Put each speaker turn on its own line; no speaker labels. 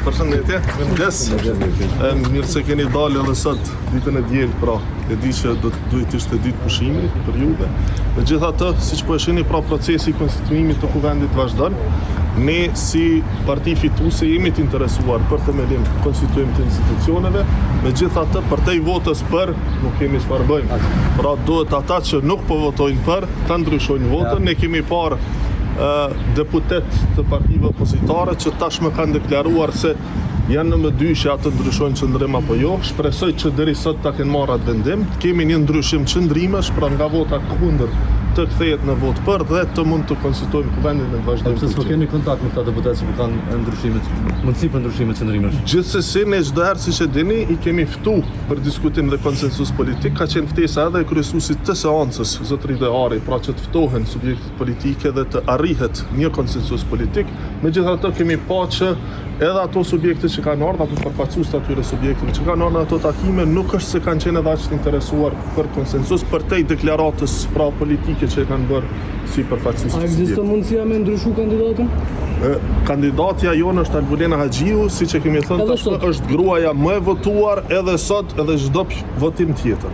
Përshëndetje, mirëmëngjes. Mirë se keni dalë edhe sot ditën e diel, pra e di që duhet ishte ditë pushimi për juve. Megjithatë, siç po e shihni, pra procesi i konstituimit të kuvendit vazhdon. Ne si parti fituese jemi të interesuar për themelim konstituim të institucioneve, megjithatë për te votës për nuk kemi çfarë bëjmë. Pra duhet ata që nuk po votojnë për ta ndryshojnë votën. Ne kemi parë deputet të partive opozitare që tashmë kanë deklaruar se janë në mëdyshja të ndryshojnë qëndrim apo jo. Shpresoj që deri sot ta kenë marrë atë vendim. Kemi një ndryshim qëndrimesh, pra nga vota kundër të kthehet në votë për dhe të mund të konstituojmë kuvendin në vazhdim.
Pse s'po keni kontakt me këta deputetë që kanë ndryshimet, mundësi për ndryshime qëndrimesh?
Gjithsesi, ne çdo herë siç e dini i kemi ftuar për diskutim dhe konsensus politik, ka qenë ftesa edhe e kryesuesit të seancës, zotëri Deari, pra që të ftohen subjektet politike dhe të arrihet një konsensus politik. Megjithatë kemi pa që edhe ato subjekte që kanë ardhur, ato përfaqësues të atyre subjekteve që kanë ardhur në ato takime, nuk është se kanë qenë edhe aq të interesuar për konsensus për te deklaratës pra politike që kanë bërë si përfaqësues.
A ekziston mundësia me ndryshu kandidatën?
Kandidatja jonë është Albulena Haxhiu, siç e kemi thënë, është gruaja më e votuar edhe sot edhe çdo votim tjetër.